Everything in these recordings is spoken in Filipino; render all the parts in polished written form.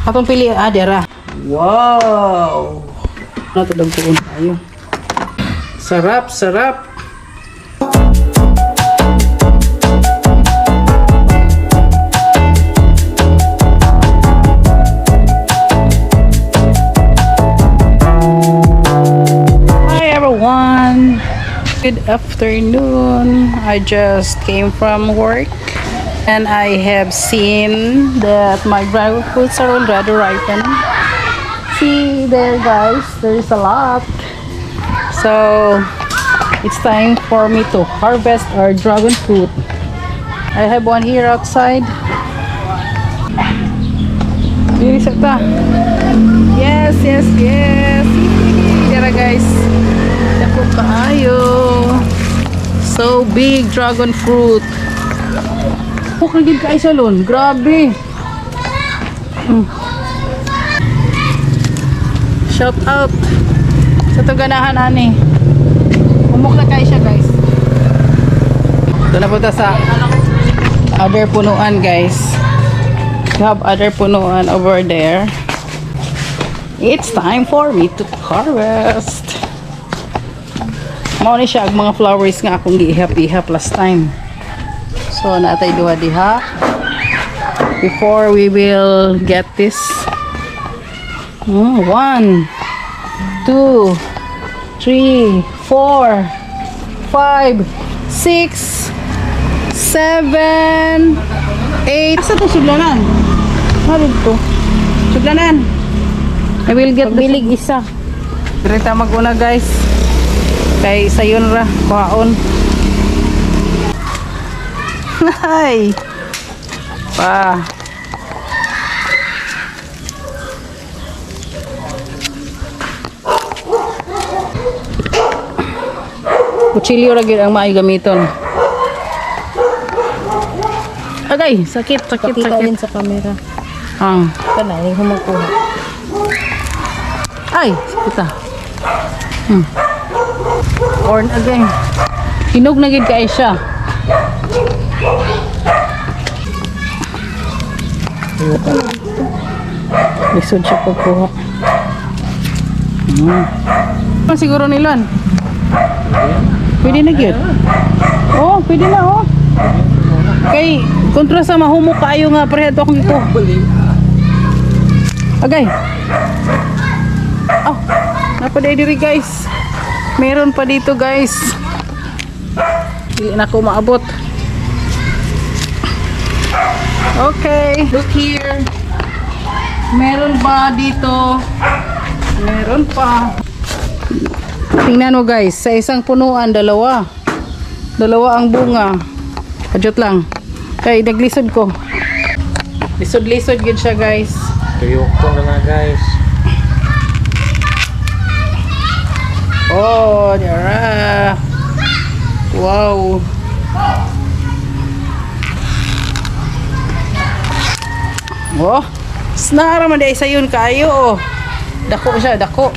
Atong pili dira. Wow. Natudog ko ayo. Sarap, sarap. Good afternoon. I just came from work and I have seen that my dragon fruits are already ripened. See there guys, there is a lot. So it's time for me to harvest our dragon fruit. I have one here outside. Here is it. Yes, yes, yes. There guys. Kaayo. So big dragon fruit. Oh, kagid ka salon. Grabe. Shout out sa taganahan ani. Umok na kayo siya guys. Ito na punta sa other punuan guys. We have other punuan over there. It's time for me to harvest. Mao ni siya ang mga flowers nga akong giihap-ihap last time. So natay duha diha before we will get this. 1 2 3 4 5 6 7 8. Asa to sudlanan? Ano to? Sudlanan. I will get bilig isa. Direta maguna guys. Kay sayon ra kuhaon. Hay. Pa. Kutsilyo ra gyud ang maayo gamiton. Agay, sakit, sakit, Pakita sakit din sa camera. Kana yung humukuha. Ay, kita. Corn again. Hinog na gid kay siya. Lisod siya pagkuha. Siguro nilan. Pwede na gyud. Oh, pwede na oh. Kay kontra sa mahumok kaayo nga preheto akong ito. Agay. Oh, napaday diri guys. Meron pa dito guys. Hindi na ako maabot. Okay, look here. Meron pa dito. Meron pa. Tingnan mo guys, sa isang punuan dalawa. Dalawa ang bunga. Adjot lang. Kay naglisod ko. Lisod-lisod yun siya guys. Tuyok ko na nga guys. Oh, dara. Wow. Oh, snara man day sayon kayo. Dako siya, dako.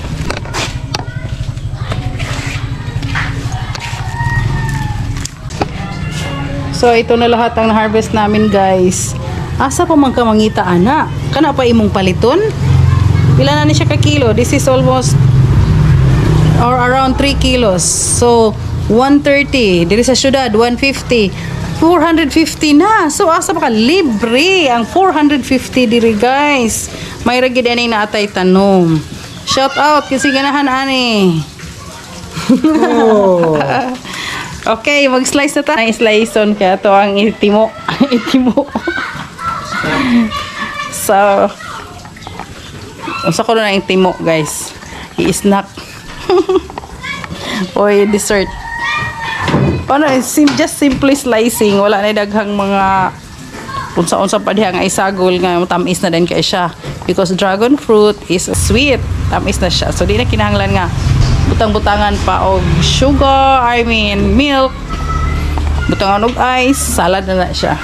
So ito na lahat ang harvest namin guys. Asa pa man ka mangita ana? Kana pa imong paliton? Pila na ni siya ka kilo? This is almost or around 3 kilos. So 130. Diri sa syudad 150. 450 na. So asa pa ka libre ang 450 diri guys. May ra gid ani na atay tanom. Shout out kasi ganahan ani. Oh. Okay, mag-slice na ta. Ay slice on kaya to ang itimo. Itimo. So unsa ko na itimo guys. I-snack. Oy, dessert. Paano, just simply slicing. Wala na daghang mga unsa-unsa pa diha nga isagol nga tamis na din kay siya. Because dragon fruit is sweet. Tamis na siya. So, di na kinahanglan nga butang-butangan pa og sugar, I mean milk. Butangan og ice. Salad na siya.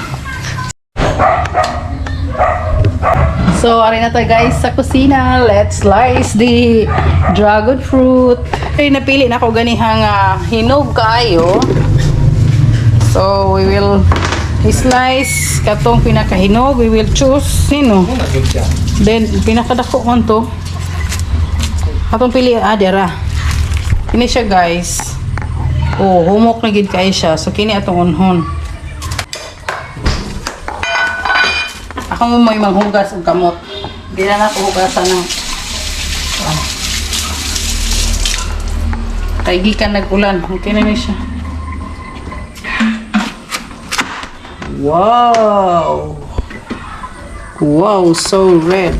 So, ari na tayo guys sa kusina. Let's slice the dragon fruit. Ay, napili na ako ganihang hinog kayo. So, we will slice katong pinakahinog. We will choose sino. Then pinakadako man to. Atong pili adera. Kini siya guys. Oh, humok na gid kay siya. So kini atong unhon. Ako mo may manghugas og kamot. Di na ako hugasan ng kay gikan nag-ulan. Okay na ni siya. Wow! Wow, so red.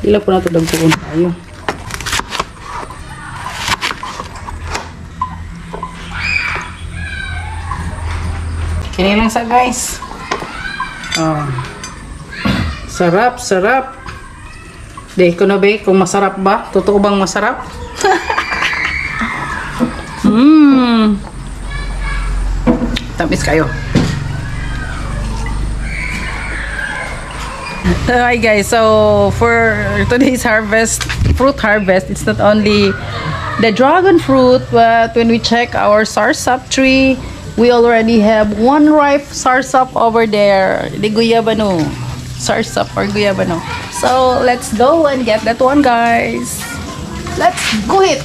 Ila po na ito dagpuon tayo. Kini lang sa guys. Oh. Sarap, sarap. Di ko na ba kung masarap ba? Totoo bang masarap? Tamis kayo. Hi guys, so for today's harvest, fruit harvest, it's not only the dragon fruit, but when we check our sarsap tree, we already have one ripe sarsap over there, the guyabano sarsap or guyabano. So let's go and get that one, guys. Let's go hit.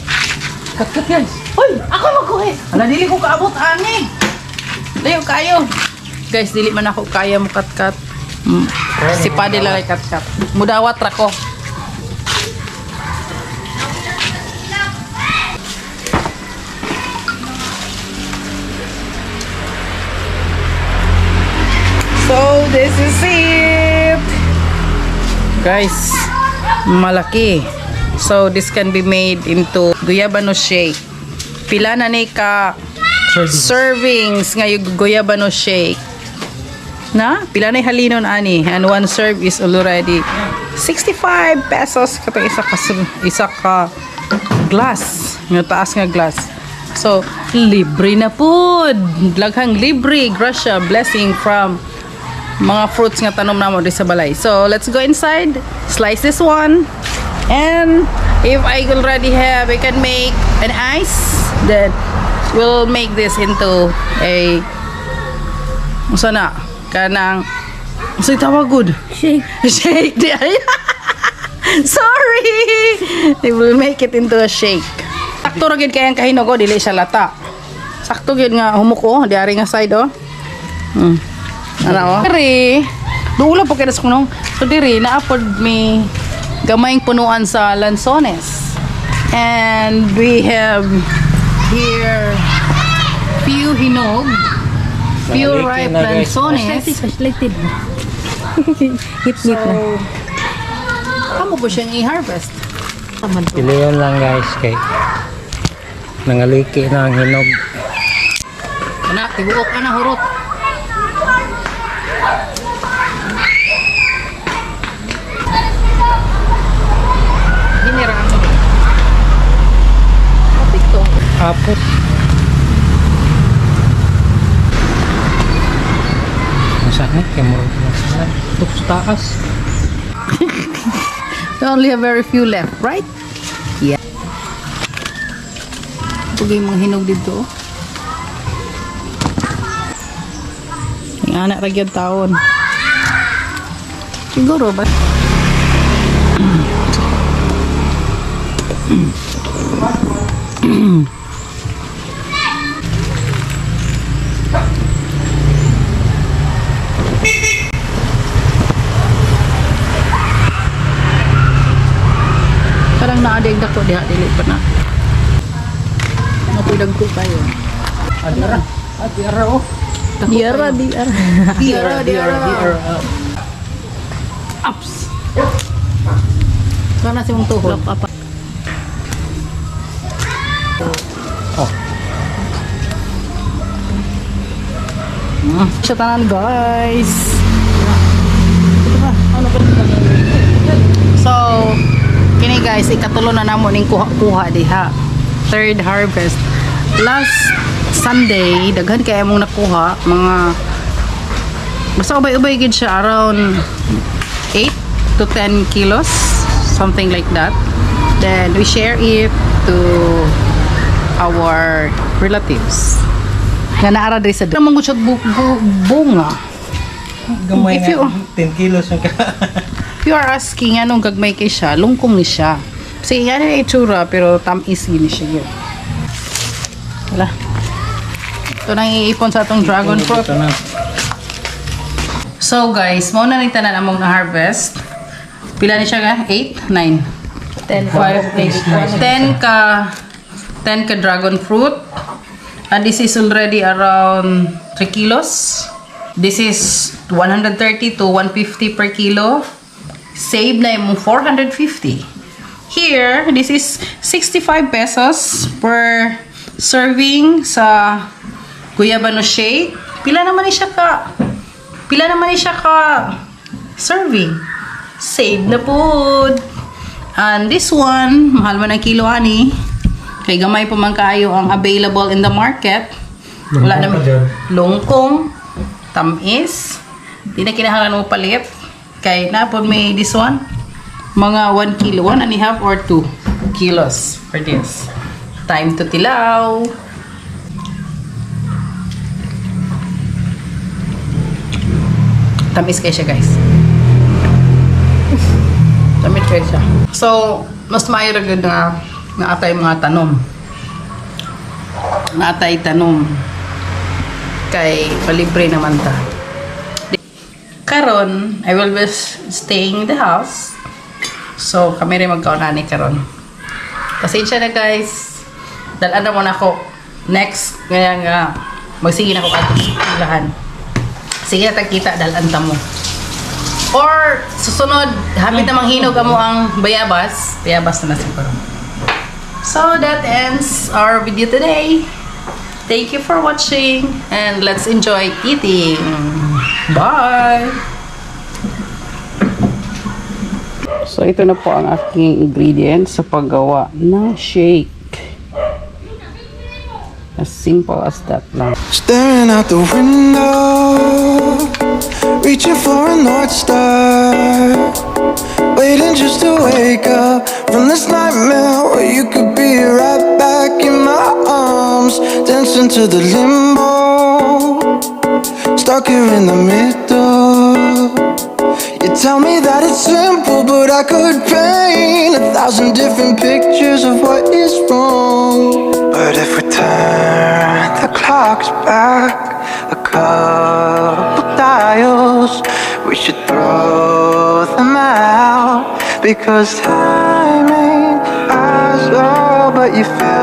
Cut guys. Hoy, ako mag-go-hit. Ala, dili ko kaabot ani. Layo kayo. Guys, dili man ako kaya mo kat-kat. Si Paddy lalay kat-kat. Mudawat ra ko. So, this is it. Guys, malaki. So, this can be made into guyabano shake. Pila na ni ka servings ngayon guyabano shake. Na? Pila na halinon ani. And one serve is already 65 pesos katong isa ka glass. Yung taas nga glass. So, libre na po. Laghang libre. Grasya. Blessing from mga fruits nga tanom namo di sa balay. So, let's go inside. Slice this one. And if I already have, I can make an ice. Then, we'll make this into a sana kanang say tawag good shake shake di ay sorry, they will make it into a shake. Sakto ra gid kayang kahinog ko dili siya lata. Sakto gid nga humuko di ari nga side oh. Ano oh diri duula po kada sa kunong so diri na afford me gamayng punuan sa lanzones, and we have here few hinog, few ripe lanzones. Flashlighted. Hit-hit na. Kamo po siyang i-harvest? Pilihan lang guys kay nangaliki na ang hinog. Anak, tibuok ka na hurot. Hiniraan mo. Kapit to. Apot. Masakit kay mo na tukso taas. We only have very few left, right? Yeah. Pugay mga hinog dito. Yung anak ragyad taon. Siguro ba? Parang naadig na ko diha dili pa na. Mapudag ko kayo. Adira. Adira oh. Diara. Ups. Sana si mong tuhod. Oh. Siya tanan guys. So, kini guys, ikatulo na namo ning kuha diha. Third harvest. Last Sunday, daghan kay among nakuha, mga basta ubay-ubay gid siya, around 8 to 10 kilos, something like that. Then we share it to our relatives. Nga naara diri sa naman ko siya bunga. Gamay If you- nga, 10 kilos yung ka. If you are asking anong gagmay kay siya, lungkong ni siya. Kasi yan yung itsura, pero tamis ni siya yun. Wala. Ito nang iipon sa atong dragon fruit. Ito na. So guys, mauna na tanan among na-harvest. Pila ni siya ka? 8? 9? 10, 5, 8, 10 ka dragon fruit. And this is already around 3 kilos. This is 130 to 150 per kilo. Save na yung 450. Here, this is 65 pesos per serving sa guyabano shake. Pila naman ni siya ka serving. Save na po. And this one, mahal man ang kilo ani. Kay gamay pa man kaayo ang available in the market. Wala na lungkong, tamis. Di na kinahanglan mo palit. Kay napod may this one. Mga 1 kilo, 1.5 or 2 kilos for this. Time to tilaw. Tamis kayo siya, guys. Tamis kayo siya. So, mas maayo rin na atay mga tanom. Na atay tanom. Kay palibre naman ta. Karon, I will be staying in the house. So, kami rin magkaunani karon. Pasensya na, guys. Dalan na muna ako. Next, ngayon nga, magsige na ako ato lahan. Sige na tagkita, dalan ta mo. Or, susunod, hapit na manghinog mo ang bayabas. Bayabas na siguro. So, that ends our video today. Thank you for watching and let's enjoy eating. Bye! So, ito na po ang aking ingredients sa paggawa ng shake. As simple as that lang. Staring out the window, reaching for a North Star, waiting just to wake up from this nightmare where you could be right back in my arms, dancing to the limbo, stuck here in the middle. You tell me that it's simple, but I could paint 1,000 different pictures of what is wrong. But if we turn the clocks back a couple dials, we should throw them out, because time ain't ours, oh, but you feel